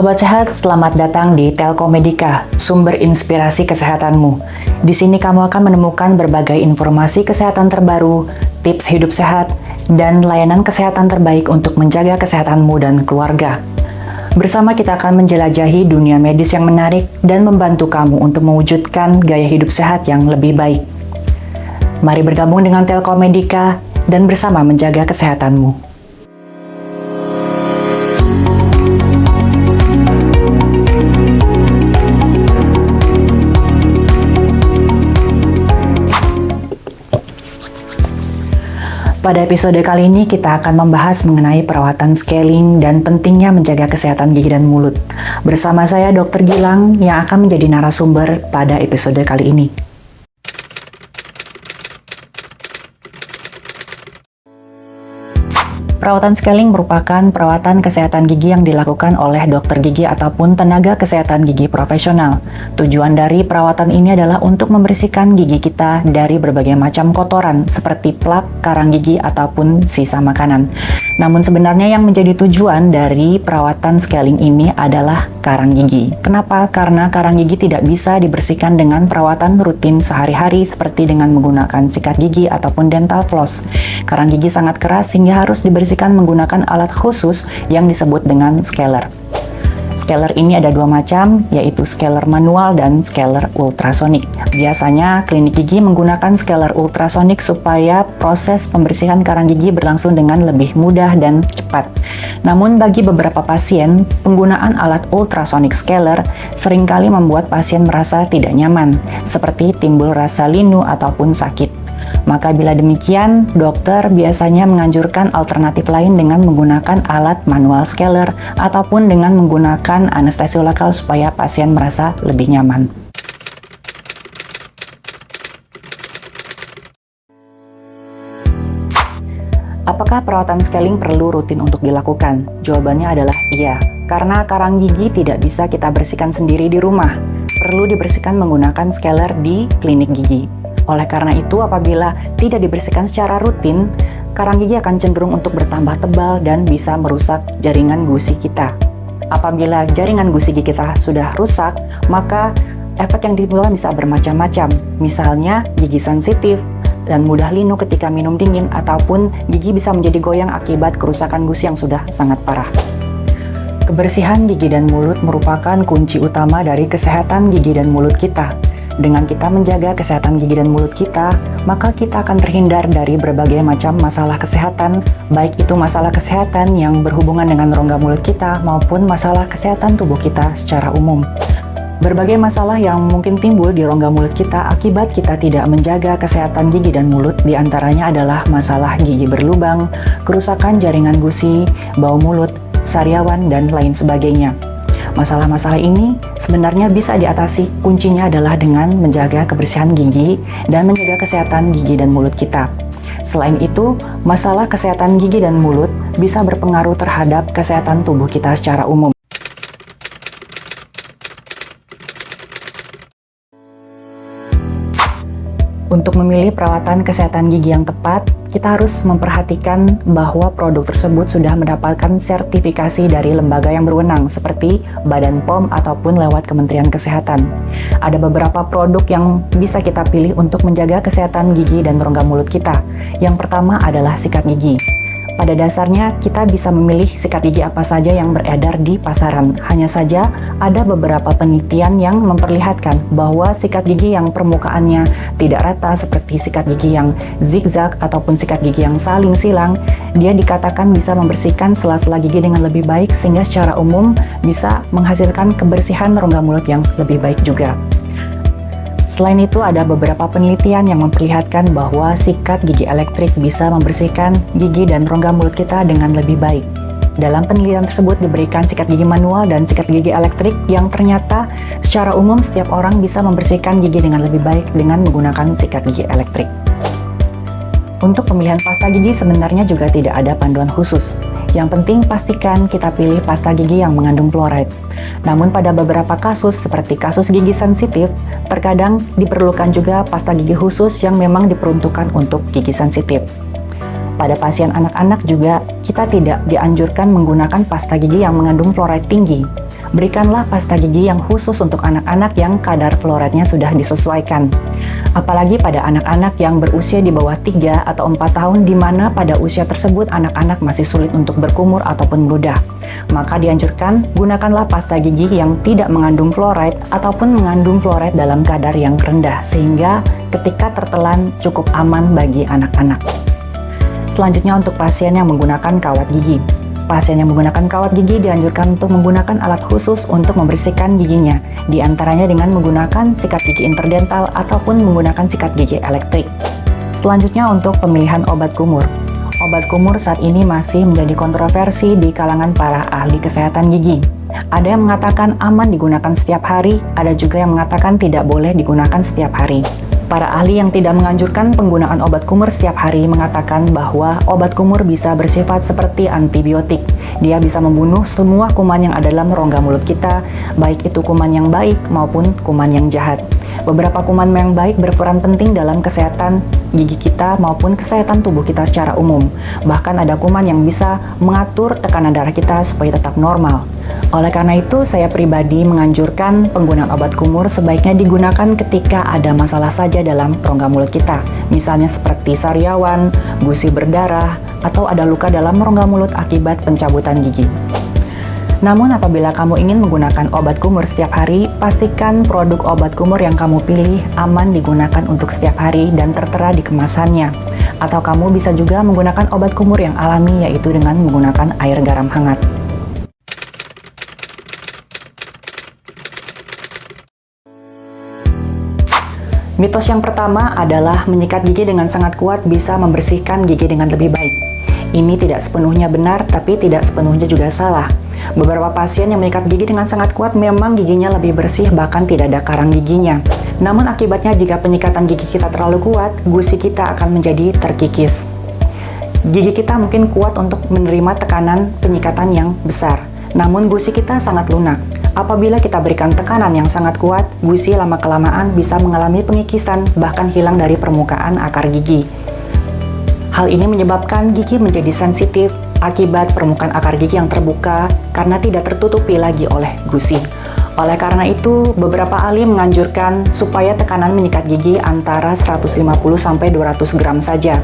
Sobat Sehat, selamat datang di Telkomedika, sumber inspirasi kesehatanmu. Di sini kamu akan menemukan berbagai informasi kesehatan terbaru, tips hidup sehat, dan layanan kesehatan terbaik untuk menjaga kesehatanmu dan keluarga. Bersama kita akan menjelajahi dunia medis yang menarik dan membantu kamu untuk mewujudkan gaya hidup sehat yang lebih baik. Mari bergabung dengan Telkomedika dan bersama menjaga kesehatanmu. Pada episode kali ini kita akan membahas mengenai perawatan scaling dan pentingnya menjaga kesehatan gigi dan mulut. Bersama saya Dr. Gilang yang akan menjadi narasumber pada episode kali ini. Perawatan scaling merupakan perawatan kesehatan gigi yang dilakukan oleh dokter gigi ataupun tenaga kesehatan gigi profesional. Tujuan dari perawatan ini adalah untuk membersihkan gigi kita dari berbagai macam kotoran seperti plak, karang gigi, ataupun sisa makanan. Namun sebenarnya yang menjadi tujuan dari perawatan scaling ini adalah karang gigi. Kenapa? Karena karang gigi tidak bisa dibersihkan dengan perawatan rutin sehari-hari seperti dengan menggunakan sikat gigi ataupun dental floss. Karang gigi sangat keras sehingga harus dibersihkan menggunakan alat khusus yang disebut dengan scaler. Scaler ini ada dua macam, yaitu scaler manual dan scaler ultrasonik. Biasanya klinik gigi menggunakan scaler ultrasonik supaya proses pembersihan karang gigi berlangsung dengan lebih mudah dan cepat. Namun bagi beberapa pasien, penggunaan alat ultrasonik scaler seringkali membuat pasien merasa tidak nyaman, seperti timbul rasa linu ataupun sakit. Maka bila demikian, dokter biasanya menganjurkan alternatif lain dengan menggunakan alat manual scaler ataupun dengan menggunakan anestesi lokal supaya pasien merasa lebih nyaman. Apakah perawatan scaling perlu rutin untuk dilakukan? Jawabannya adalah iya, karena karang gigi tidak bisa kita bersihkan sendiri di rumah. Perlu dibersihkan menggunakan scaler di klinik gigi. Oleh karena itu, apabila tidak dibersihkan secara rutin, karang gigi akan cenderung untuk bertambah tebal dan bisa merusak jaringan gusi kita. Apabila jaringan gusi gigi kita sudah rusak, maka efek yang ditimbulkan bisa bermacam-macam. Misalnya, gigi sensitif dan mudah linu ketika minum dingin, ataupun gigi bisa menjadi goyang akibat kerusakan gusi yang sudah sangat parah. Kebersihan gigi dan mulut merupakan kunci utama dari kesehatan gigi dan mulut kita. Dengan kita menjaga kesehatan gigi dan mulut kita, maka kita akan terhindar dari berbagai macam masalah kesehatan, baik itu masalah kesehatan yang berhubungan dengan rongga mulut kita maupun masalah kesehatan tubuh kita secara umum. Berbagai masalah yang mungkin timbul di rongga mulut kita akibat kita tidak menjaga kesehatan gigi dan mulut, diantaranya adalah masalah gigi berlubang, kerusakan jaringan gusi, bau mulut, sariawan, dan lain sebagainya. Masalah-masalah ini sebenarnya bisa diatasi, kuncinya adalah dengan menjaga kebersihan gigi dan menjaga kesehatan gigi dan mulut kita. Selain itu, masalah kesehatan gigi dan mulut bisa berpengaruh terhadap kesehatan tubuh kita secara umum. Untuk memilih perawatan kesehatan gigi yang tepat, kita harus memperhatikan bahwa produk tersebut sudah mendapatkan sertifikasi dari lembaga yang berwenang seperti Badan POM ataupun lewat Kementerian Kesehatan. Ada beberapa produk yang bisa kita pilih untuk menjaga kesehatan gigi dan rongga mulut kita. Yang pertama adalah sikat gigi. Pada dasarnya, kita bisa memilih sikat gigi apa saja yang beredar di pasaran. Hanya saja, ada beberapa penelitian yang memperlihatkan bahwa sikat gigi yang permukaannya tidak rata seperti sikat gigi yang zigzag ataupun sikat gigi yang saling silang, dia dikatakan bisa membersihkan sela-sela gigi dengan lebih baik sehingga secara umum bisa menghasilkan kebersihan rongga mulut yang lebih baik juga. Selain itu, ada beberapa penelitian yang memperlihatkan bahwa sikat gigi elektrik bisa membersihkan gigi dan rongga mulut kita dengan lebih baik. Dalam penelitian tersebut diberikan sikat gigi manual dan sikat gigi elektrik yang ternyata secara umum setiap orang bisa membersihkan gigi dengan lebih baik dengan menggunakan sikat gigi elektrik. Untuk pemilihan pasta gigi sebenarnya juga tidak ada panduan khusus. Yang penting pastikan kita pilih pasta gigi yang mengandung fluoride. Namun pada beberapa kasus seperti kasus gigi sensitif, terkadang diperlukan juga pasta gigi khusus yang memang diperuntukkan untuk gigi sensitif. Pada pasien anak-anak juga kita tidak dianjurkan menggunakan pasta gigi yang mengandung fluoride tinggi. Berikanlah pasta gigi yang khusus untuk anak-anak yang kadar fluoridnya sudah disesuaikan. Apalagi pada anak-anak yang berusia di bawah 3 atau 4 tahun, di mana pada usia tersebut anak-anak masih sulit untuk berkumur ataupun meludah. Maka dianjurkan gunakanlah pasta gigi yang tidak mengandung fluoride ataupun mengandung fluoride dalam kadar yang rendah, sehingga ketika tertelan cukup aman bagi anak-anak. Selanjutnya untuk pasien yang menggunakan kawat gigi. Pasien yang menggunakan kawat gigi dianjurkan untuk menggunakan alat khusus untuk membersihkan giginya, di antaranya dengan menggunakan sikat gigi interdental ataupun menggunakan sikat gigi elektrik. Selanjutnya untuk pemilihan obat kumur. Obat kumur saat ini masih menjadi kontroversi di kalangan para ahli kesehatan gigi. Ada yang mengatakan aman digunakan setiap hari, ada juga yang mengatakan tidak boleh digunakan setiap hari. Para ahli yang tidak menganjurkan penggunaan obat kumur setiap hari mengatakan bahwa obat kumur bisa bersifat seperti antibiotik. Dia bisa membunuh semua kuman yang ada dalam rongga mulut kita, baik itu kuman yang baik maupun kuman yang jahat. Beberapa kuman yang baik berperan penting dalam kesehatan gigi kita maupun kesehatan tubuh kita secara umum. Bahkan ada kuman yang bisa mengatur tekanan darah kita supaya tetap normal. Oleh karena itu, saya pribadi menganjurkan penggunaan obat kumur sebaiknya digunakan ketika ada masalah saja dalam rongga mulut kita. Misalnya seperti sariawan, gusi berdarah, atau ada luka dalam rongga mulut akibat pencabutan gigi. Namun apabila kamu ingin menggunakan obat kumur setiap hari, pastikan produk obat kumur yang kamu pilih aman digunakan untuk setiap hari dan tertera di kemasannya. Atau kamu bisa juga menggunakan obat kumur yang alami, yaitu dengan menggunakan air garam hangat. Mitos yang pertama adalah menyikat gigi dengan sangat kuat bisa membersihkan gigi dengan lebih baik. Ini tidak sepenuhnya benar, tapi tidak sepenuhnya juga salah. Beberapa pasien yang menyikat gigi dengan sangat kuat memang giginya lebih bersih, bahkan tidak ada karang giginya. Namun akibatnya jika penyikatan gigi kita terlalu kuat, gusi kita akan menjadi terkikis. Gigi kita mungkin kuat untuk menerima tekanan penyikatan yang besar, namun gusi kita sangat lunak. Apabila kita berikan tekanan yang sangat kuat, gusi lama-kelamaan bisa mengalami pengikisan, bahkan hilang dari permukaan akar gigi. Hal ini menyebabkan gigi menjadi sensitif akibat permukaan akar gigi yang terbuka karena tidak tertutupi lagi oleh gusi. Oleh karena itu, beberapa ahli menganjurkan supaya tekanan menyikat gigi antara 150-200 gram saja.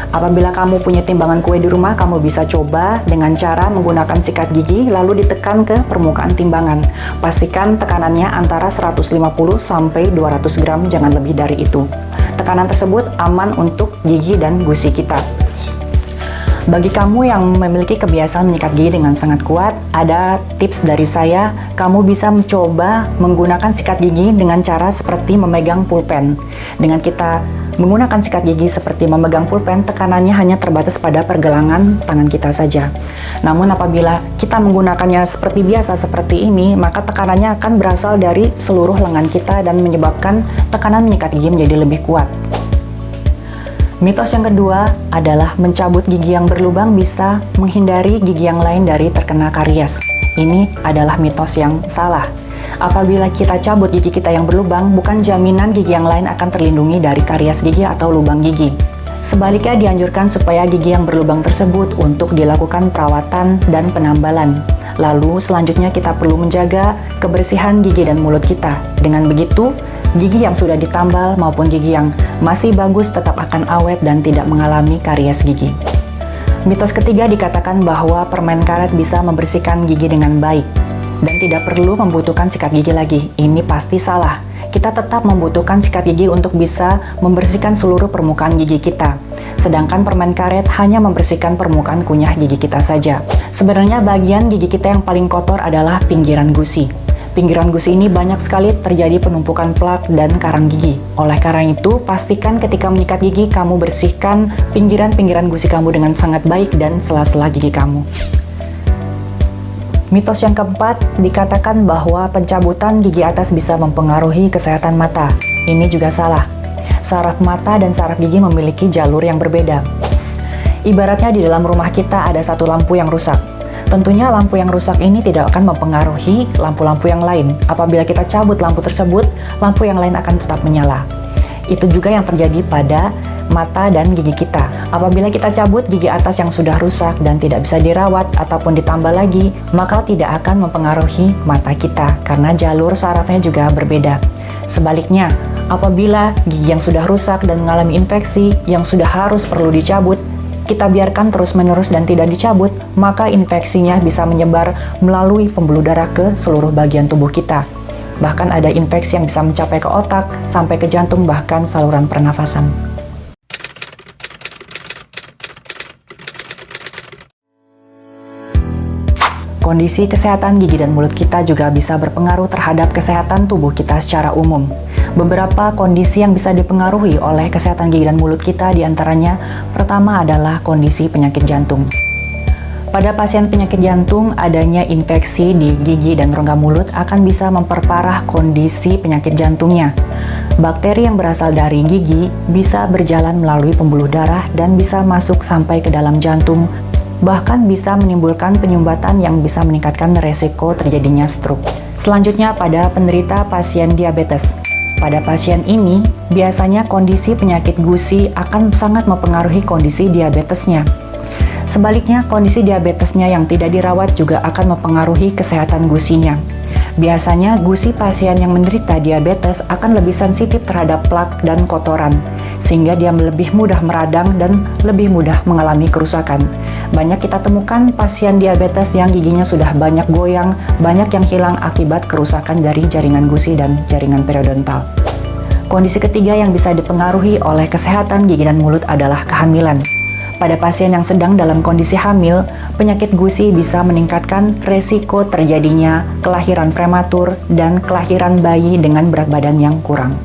Apabila kamu punya timbangan kue di rumah, kamu bisa coba dengan cara menggunakan sikat gigi lalu ditekan ke permukaan timbangan. Pastikan tekanannya antara 150-200 gram, jangan lebih dari itu. Tekanan tersebut aman untuk gigi dan gusi kita. Bagi kamu yang memiliki kebiasaan menyikat gigi dengan sangat kuat, ada tips dari saya. Kamu bisa mencoba menggunakan sikat gigi dengan cara seperti memegang pulpen. Dengan kita menggunakan sikat gigi seperti memegang pulpen, tekanannya hanya terbatas pada pergelangan tangan kita saja. Namun apabila kita menggunakannya seperti biasa seperti ini, maka tekanannya akan berasal dari seluruh lengan kita dan menyebabkan tekanan menyikat gigi menjadi lebih kuat. Mitos yang kedua adalah mencabut gigi yang berlubang bisa menghindari gigi yang lain dari terkena karies. Ini adalah mitos yang salah. Apabila kita cabut gigi kita yang berlubang, bukan jaminan gigi yang lain akan terlindungi dari karies gigi atau lubang gigi. Sebaliknya dianjurkan supaya gigi yang berlubang tersebut untuk dilakukan perawatan dan penambalan. Lalu selanjutnya kita perlu menjaga kebersihan gigi dan mulut kita. Dengan begitu, gigi yang sudah ditambal maupun gigi yang masih bagus tetap akan awet dan tidak mengalami karies gigi. Mitos ketiga dikatakan bahwa permen karet bisa membersihkan gigi dengan baik dan tidak perlu membutuhkan sikat gigi lagi. Ini pasti salah. Kita tetap membutuhkan sikat gigi untuk bisa membersihkan seluruh permukaan gigi kita. Sedangkan permen karet hanya membersihkan permukaan kunyah gigi kita saja. Sebenarnya bagian gigi kita yang paling kotor adalah pinggiran gusi. Pinggiran gusi ini banyak sekali terjadi penumpukan plak dan karang gigi. Oleh karena itu, pastikan ketika menyikat gigi, kamu bersihkan pinggiran-pinggiran gusi kamu dengan sangat baik dan sela-sela gigi kamu. Mitos yang keempat, dikatakan bahwa pencabutan gigi atas bisa mempengaruhi kesehatan mata. Ini juga salah. Saraf mata dan saraf gigi memiliki jalur yang berbeda. Ibaratnya di dalam rumah kita ada satu lampu yang rusak. Tentunya lampu yang rusak ini tidak akan mempengaruhi lampu-lampu yang lain. Apabila kita cabut lampu tersebut, lampu yang lain akan tetap menyala. Itu juga yang terjadi pada mata dan gigi kita. Apabila kita cabut gigi atas yang sudah rusak dan tidak bisa dirawat ataupun ditambal lagi, maka tidak akan mempengaruhi mata kita karena jalur sarafnya juga berbeda. Sebaliknya, apabila gigi yang sudah rusak dan mengalami infeksi yang sudah harus perlu dicabut, kita biarkan terus-menerus dan tidak dicabut, maka infeksinya bisa menyebar melalui pembuluh darah ke seluruh bagian tubuh kita. Bahkan ada infeksi yang bisa mencapai ke otak, sampai ke jantung, bahkan saluran pernafasan. Kondisi kesehatan gigi dan mulut kita juga bisa berpengaruh terhadap kesehatan tubuh kita secara umum. Beberapa kondisi yang bisa dipengaruhi oleh kesehatan gigi dan mulut kita diantaranya, pertama adalah kondisi penyakit jantung. Pada pasien penyakit jantung, adanya infeksi di gigi dan rongga mulut akan bisa memperparah kondisi penyakit jantungnya. Bakteri yang berasal dari gigi bisa berjalan melalui pembuluh darah dan bisa masuk sampai ke dalam jantung, bahkan bisa menimbulkan penyumbatan yang bisa meningkatkan resiko terjadinya stroke. Selanjutnya pada penderita pasien diabetes. Pada pasien ini, biasanya kondisi penyakit gusi akan sangat mempengaruhi kondisi diabetesnya. Sebaliknya, kondisi diabetesnya yang tidak dirawat juga akan mempengaruhi kesehatan gusinya. Biasanya, gusi pasien yang menderita diabetes akan lebih sensitif terhadap plak dan kotoran, sehingga dia lebih mudah meradang dan lebih mudah mengalami kerusakan. Banyak kita temukan pasien diabetes yang giginya sudah banyak goyang, banyak yang hilang akibat kerusakan dari jaringan gusi dan jaringan periodontal. Kondisi ketiga yang bisa dipengaruhi oleh kesehatan gigi dan mulut adalah kehamilan. Pada pasien yang sedang dalam kondisi hamil, penyakit gusi bisa meningkatkan resiko terjadinya kelahiran prematur dan kelahiran bayi dengan berat badan yang kurang.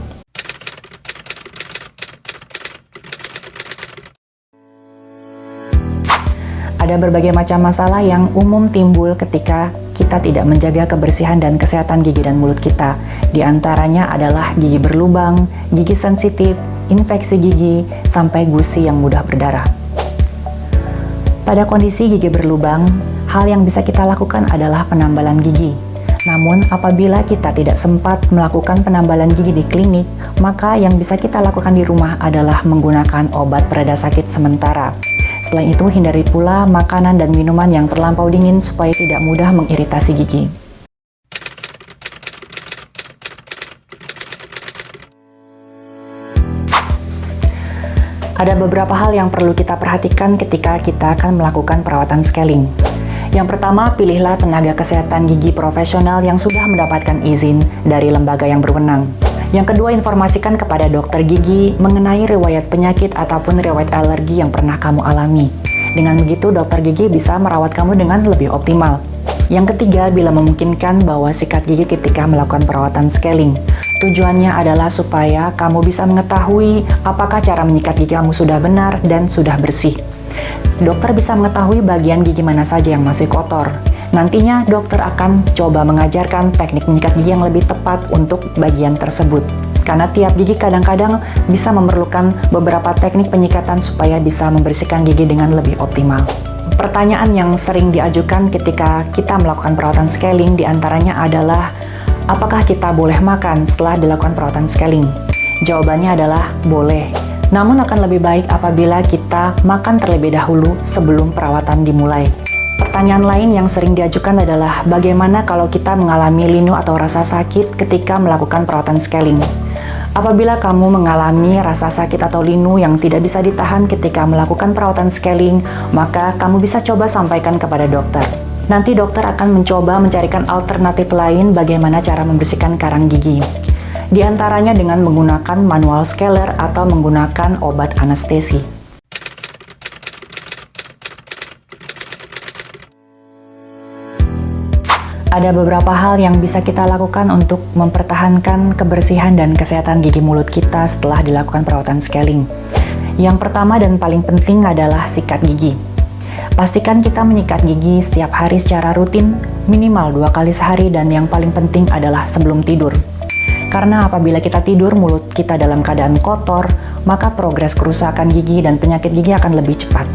Ada berbagai macam masalah yang umum timbul ketika kita tidak menjaga kebersihan dan kesehatan gigi dan mulut kita. Di antaranya adalah gigi berlubang, gigi sensitif, infeksi gigi, sampai gusi yang mudah berdarah. Pada kondisi gigi berlubang, hal yang bisa kita lakukan adalah penambalan gigi. Namun, apabila kita tidak sempat melakukan penambalan gigi di klinik, maka yang bisa kita lakukan di rumah adalah menggunakan obat pereda sakit sementara. Selain itu, hindari pula makanan dan minuman yang terlampau dingin supaya tidak mudah mengiritasi gigi. Ada beberapa hal yang perlu kita perhatikan ketika kita akan melakukan perawatan scaling. Yang pertama, pilihlah tenaga kesehatan gigi profesional yang sudah mendapatkan izin dari lembaga yang berwenang. Yang kedua, informasikan kepada dokter gigi mengenai riwayat penyakit ataupun riwayat alergi yang pernah kamu alami. Dengan begitu, dokter gigi bisa merawat kamu dengan lebih optimal. Yang ketiga, bila memungkinkan, bawa sikat gigi ketika melakukan perawatan scaling. Tujuannya adalah supaya kamu bisa mengetahui apakah cara menyikat gigi kamu sudah benar dan sudah bersih. Dokter bisa mengetahui bagian gigi mana saja yang masih kotor. Nantinya dokter akan coba mengajarkan teknik menyikat gigi yang lebih tepat untuk bagian tersebut. Karena tiap gigi kadang-kadang bisa memerlukan beberapa teknik penyikatan supaya bisa membersihkan gigi dengan lebih optimal. Pertanyaan yang sering diajukan ketika kita melakukan perawatan scaling diantaranya adalah, apakah kita boleh makan setelah dilakukan perawatan scaling? Jawabannya adalah boleh. Namun akan lebih baik apabila kita makan terlebih dahulu sebelum perawatan dimulai. Pertanyaan lain yang sering diajukan adalah, bagaimana kalau kita mengalami linu atau rasa sakit ketika melakukan perawatan scaling? Apabila kamu mengalami rasa sakit atau linu yang tidak bisa ditahan ketika melakukan perawatan scaling, maka kamu bisa coba sampaikan kepada dokter. Nanti dokter akan mencoba mencarikan alternatif lain bagaimana cara membersihkan karang gigi. Di antaranya dengan menggunakan manual scaler atau menggunakan obat anestesi. Ada beberapa hal yang bisa kita lakukan untuk mempertahankan kebersihan dan kesehatan gigi mulut kita setelah dilakukan perawatan scaling. Yang pertama dan paling penting adalah sikat gigi. Pastikan kita menyikat gigi setiap hari secara rutin, minimal 2 kali sehari, dan yang paling penting adalah sebelum tidur. Karena apabila kita tidur mulut kita dalam keadaan kotor, maka progres kerusakan gigi dan penyakit gigi akan lebih cepat.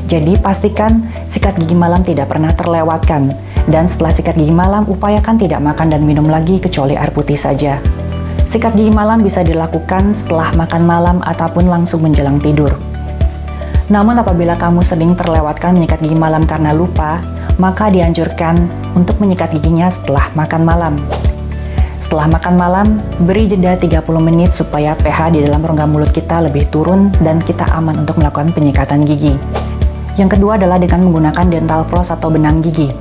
Jadi pastikan sikat gigi malam tidak pernah terlewatkan. Dan setelah sikat gigi malam, upayakan tidak makan dan minum lagi kecuali air putih saja. Sikat gigi malam bisa dilakukan setelah makan malam ataupun langsung menjelang tidur. Namun apabila kamu sering terlewatkan menyikat gigi malam karena lupa, maka dianjurkan untuk menyikat giginya setelah makan malam. Setelah makan malam, beri jeda 30 menit supaya pH di dalam rongga mulut kita lebih turun dan kita aman untuk melakukan penyikatan gigi. Yang kedua adalah dengan menggunakan dental floss atau benang gigi.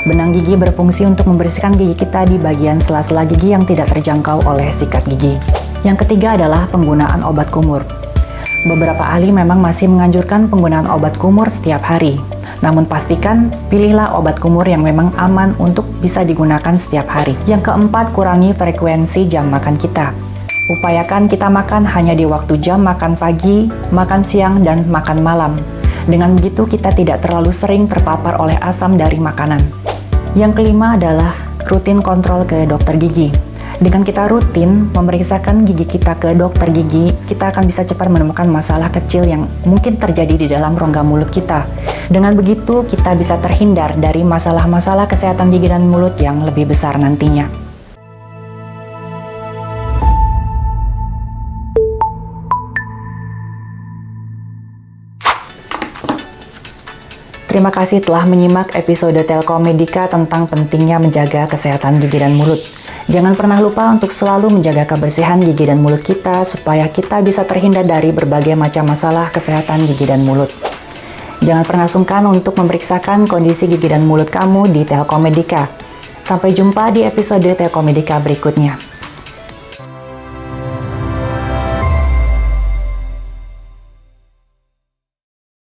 Benang gigi berfungsi untuk membersihkan gigi kita di bagian sela-sela gigi yang tidak terjangkau oleh sikat gigi. Yang ketiga adalah penggunaan obat kumur. Beberapa ahli memang masih menganjurkan penggunaan obat kumur setiap hari. Namun pastikan pilihlah obat kumur yang memang aman untuk bisa digunakan setiap hari. Yang keempat, kurangi frekuensi jam makan kita. Upayakan kita makan hanya di waktu jam makan pagi, makan siang, dan makan malam. Dengan begitu kita tidak terlalu sering terpapar oleh asam dari makanan. Yang kelima adalah rutin kontrol ke dokter gigi. Dengan kita rutin memeriksakan gigi kita ke dokter gigi, kita akan bisa cepat menemukan masalah kecil yang mungkin terjadi di dalam rongga mulut kita. Dengan begitu, kita bisa terhindar dari masalah-masalah kesehatan gigi dan mulut yang lebih besar nantinya. Terima kasih telah menyimak episode Telkomedika tentang pentingnya menjaga kesehatan gigi dan mulut. Jangan pernah lupa untuk selalu menjaga kebersihan gigi dan mulut kita supaya kita bisa terhindar dari berbagai macam masalah kesehatan gigi dan mulut. Jangan pernah sungkan untuk memeriksakan kondisi gigi dan mulut kamu di Telkomedika. Sampai jumpa di episode Telkomedika berikutnya.